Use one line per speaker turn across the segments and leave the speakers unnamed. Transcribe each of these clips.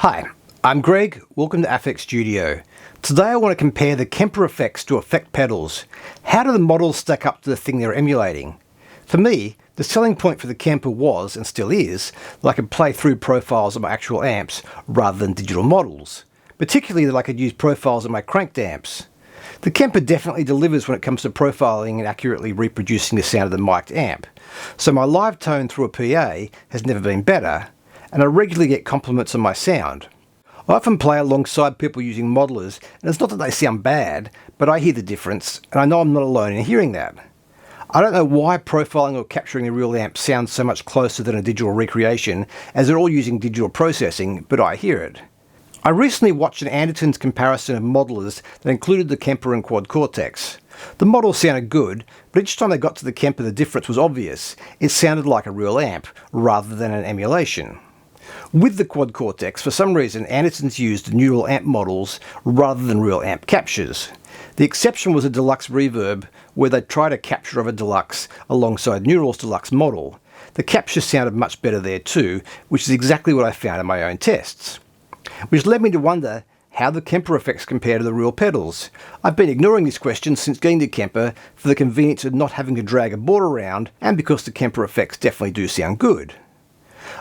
Hi, I'm Greg, welcome to Affect Studio. Today I want to compare the Kemper effects to effect pedals. How do the models stack up to the thing they're emulating? For me, the selling point for the Kemper was, and still is, that I could play through profiles of my actual amps rather than digital models. Particularly that I could use profiles of my cranked amps. The Kemper definitely delivers when it comes to profiling and accurately reproducing the sound of the mic'd amp. So my live tone through a PA has never been better, and I regularly get compliments on my sound. I often play alongside people using modelers, and it's not that they sound bad, but I hear the difference, and I know I'm not alone in hearing that. I don't know why profiling or capturing a real amp sounds so much closer than a digital recreation, as they're all using digital processing, but I hear it. I recently watched an Anderton's comparison of modelers that included the Kemper and Quad Cortex. The models sounded good, but each time they got to the Kemper the difference was obvious. It sounded like a real amp, rather than an emulation. With the Quad Cortex, for some reason, Anderton's used neural amp models rather than real amp captures. The exception was a deluxe reverb, where they tried a capture of a deluxe alongside Neural's deluxe model. The capture sounded much better there too, which is exactly what I found in my own tests. Which led me to wonder how the Kemper effects compare to the real pedals. I've been ignoring this question since getting to Kemper for the convenience of not having to drag a board around, and because the Kemper effects definitely do sound good.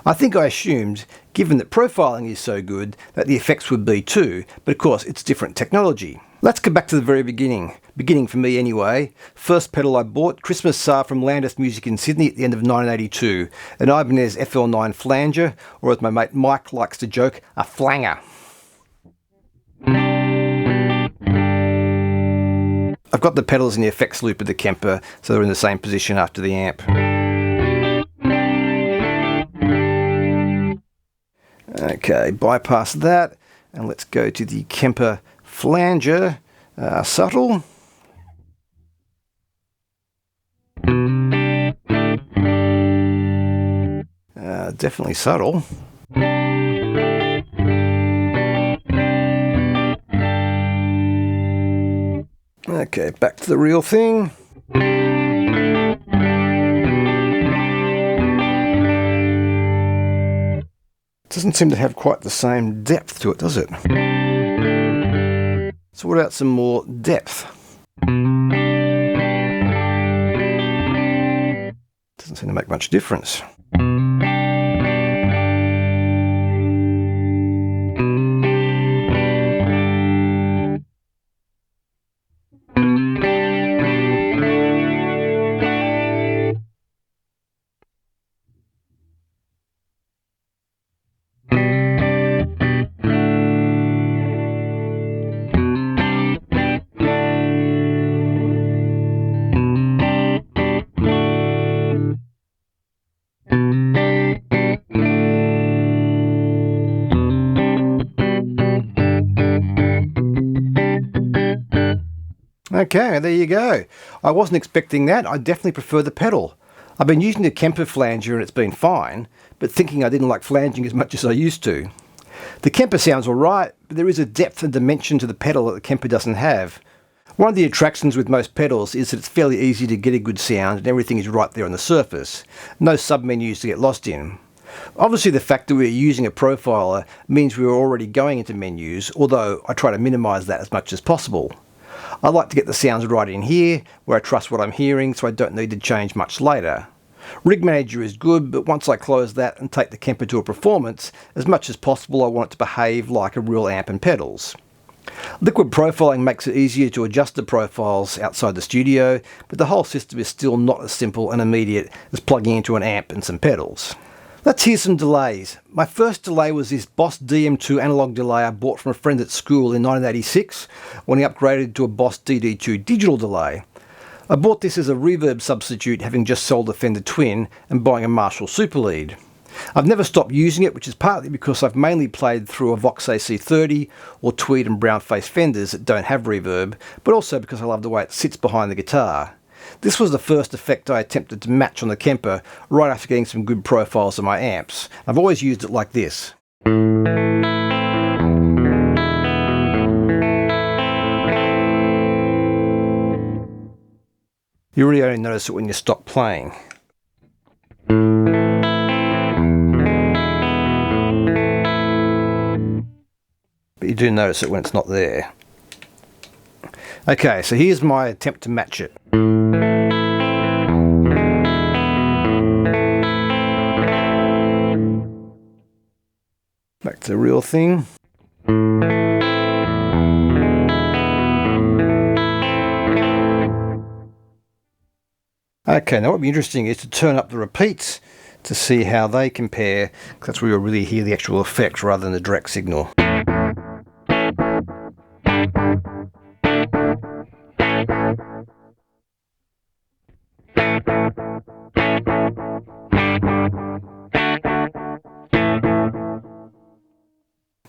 I think I assumed, given that profiling is so good, that the effects would be too, but of course it's different technology. Let's go back to the very beginning for me anyway. First pedal I bought, Christmas Tsar from Landis Music in Sydney at the end of 1982, an Ibanez FL9 Flanger, or as my mate Mike likes to joke, a Flanger. I've got the pedals in the effects loop of the Kemper, so they're in the same position after the amp. Okay, bypass that, and let's go to the Kemper Flanger, subtle. Definitely subtle. Okay, back to the real thing. Doesn't seem to have quite the same depth to it, does it? So what about some more depth? Doesn't seem to make much difference. Okay, there you go. I wasn't expecting that. I definitely prefer the pedal. I've been using the Kemper flanger and it's been fine, but thinking I didn't like flanging as much as I used to. The Kemper sounds alright, but there is a depth and dimension to the pedal that the Kemper doesn't have. One of the attractions with most pedals is that it's fairly easy to get a good sound and everything is right there on the surface. No sub-menus to get lost in. Obviously the fact that we're using a profiler means we're already going into menus, although I try to minimise that as much as possible. I like to get the sounds right in here, where I trust what I'm hearing, so I don't need to change much later. Rig Manager is good, but once I close that and take the Kemper to a performance, as much as possible I want it to behave like a real amp and pedals. Liquid profiling makes it easier to adjust the profiles outside the studio, but the whole system is still not as simple and immediate as plugging into an amp and some pedals. Let's hear some delays. My first delay was this Boss DM-2 analog delay I bought from a friend at school in 1986 when he upgraded to a Boss DD2 digital delay. I bought this as a reverb substitute, having just sold a Fender Twin and buying a Marshall Super Lead. I've never stopped using it, which is partly because I've mainly played through a Vox AC30 or Tweed and brown face Fenders that don't have reverb, but also because I love the way it sits behind the guitar. This was the first effect I attempted to match on the Kemper right after getting some good profiles of my amps. I've always used it like this. You really only notice it when you stop playing. you do notice it when it's not there. Okay, so here's my attempt to match it. Back to the real thing. Okay, now what would be interesting is to turn up the repeats to see how they compare, because that's where you'll really hear the actual effect rather than the direct signal.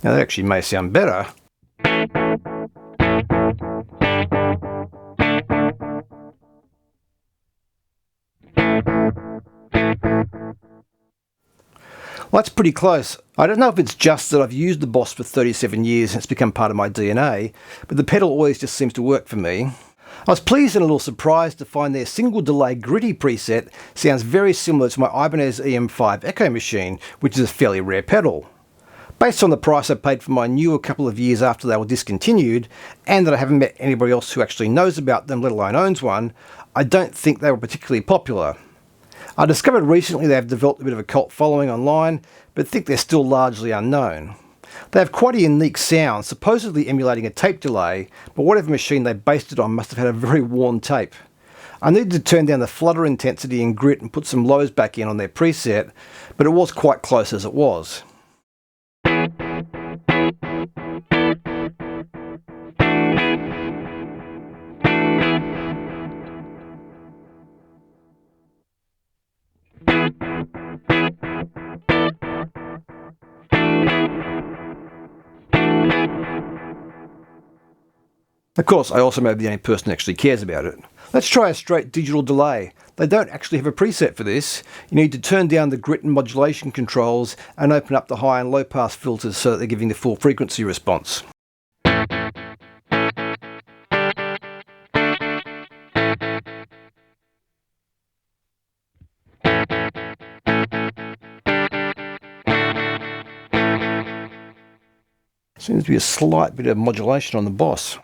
Now that actually may sound better. Well, that's pretty close. I don't know if it's just that I've used the Boss for 37 years and it's become part of my DNA, but the pedal always just seems to work for me. I was pleased and a little surprised to find their single delay gritty preset sounds very similar to my Ibanez EM5 Echo machine, which is a fairly rare pedal. Based on the price I paid for my new a couple of years after they were discontinued, and that I haven't met anybody else who actually knows about them, let alone owns one, I don't think they were particularly popular. I discovered recently they have developed a bit of a cult following online, but think they're still largely unknown. They have quite a unique sound, supposedly emulating a tape delay, but whatever machine they based it on must have had a very worn tape. I needed to turn down the flutter intensity and grit and put some lows back in on their preset, but it was quite close as it was. Of course, I also may be the only person who actually cares about it. Let's try a straight digital delay. They don't actually have a preset for this. You need to turn down the grit and modulation controls and open up the high and low pass filters so that they're giving the full frequency response. Seems to be a slight bit of modulation on the Boss.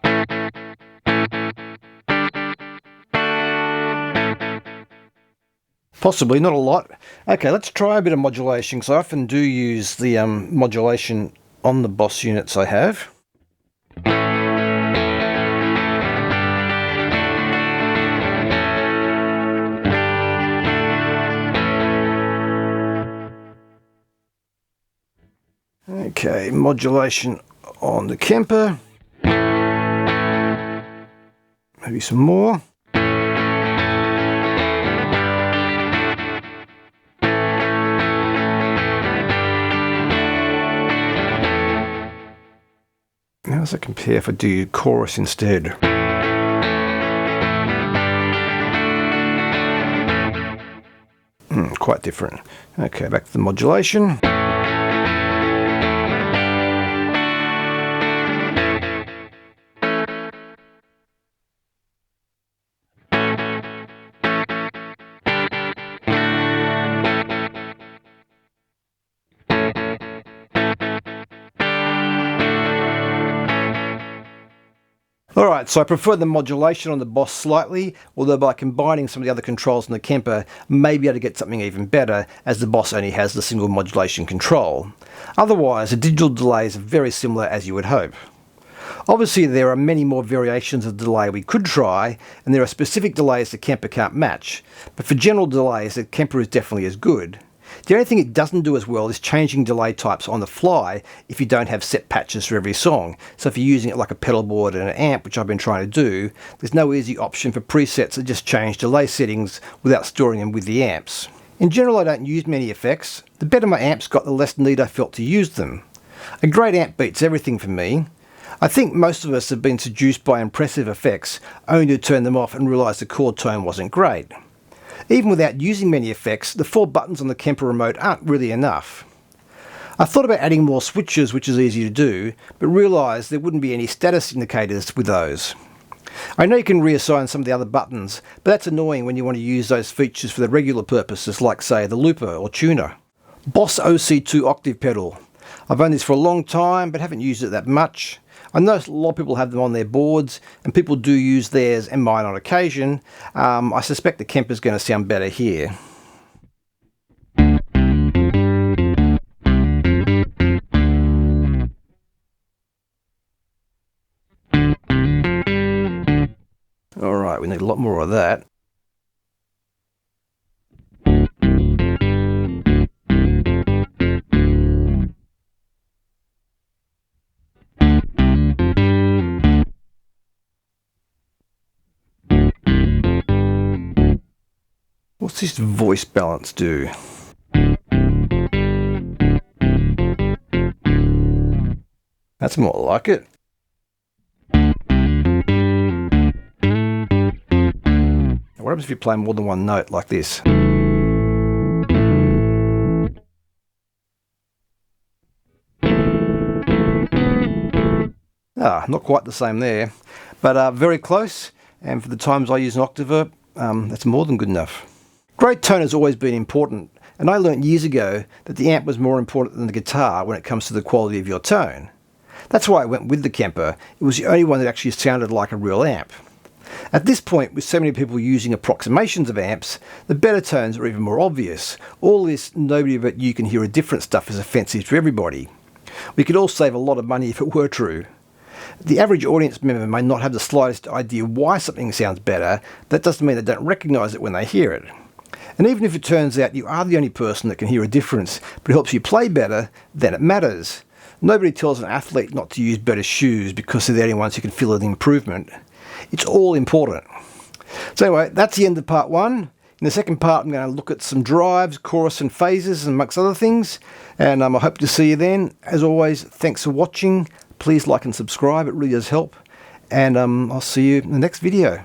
Possibly, not a lot. Okay, let's try a bit of modulation, because I often do use the modulation on the Boss units I have. Okay, modulation on the Kemper. Maybe some more. How does it compare if I do chorus instead? Quite different. Okay, back to the modulation. Alright, so I prefer the modulation on the Boss slightly, although by combining some of the other controls in the Kemper, may be able to get something even better, as the Boss only has the single modulation control. Otherwise, the digital delays are very similar as you would hope. Obviously, there are many more variations of delay we could try, and there are specific delays the Kemper can't match, but for general delays, the Kemper is definitely as good. The only thing it doesn't do as well is changing delay types on the fly if you don't have set patches for every song. So if you're using it like a pedal board and an amp, which I've been trying to do, there's no easy option for presets that just change delay settings without storing them with the amps. In general, I don't use many effects. The better my amps got, the less need I felt to use them. A great amp beats everything for me. I think most of us have been seduced by impressive effects, only to turn them off and realise the chord tone wasn't great. Even without using many effects, the 4 buttons on the Kemper remote aren't really enough. I thought about adding more switches, which is easy to do, but realised there wouldn't be any status indicators with those. I know you can reassign some of the other buttons, but that's annoying when you want to use those features for the regular purposes like, say, the looper or tuner. Boss OC2 Octave pedal. I've owned this for a long time, but haven't used it that much. I know a lot of people have them on their boards, and people do use theirs and mine on occasion. I suspect the Kemper's going to sound better here. Alright, we need a lot more of that. What's this voice balance do? That's more like it. What happens if you play more than one note like this? Not quite the same there, but very close, and for the times I use an Octaver, that's more than good enough. Great tone has always been important, and I learnt years ago that the amp was more important than the guitar when it comes to the quality of your tone. That's why I went with the Kemper. It was the only one that actually sounded like a real amp. At this point, with so many people using approximations of amps, the better tones are even more obvious. All this nobody but you can hear a different stuff is offensive to everybody. We could all save a lot of money if it were true. The average audience member may not have the slightest idea why something sounds better. That doesn't mean they don't recognise it when they hear it. And even if it turns out you are the only person that can hear a difference, but it helps you play better, then it matters. Nobody tells an athlete not to use better shoes because they're the only ones who can feel an improvement. It's all important. So anyway, that's the end of part one. In the second part, I'm going to look at some drives, chorus and phases, amongst other things. And I hope to see you then. As always, thanks for watching. Please like and subscribe. It really does help. And I'll see you in the next video.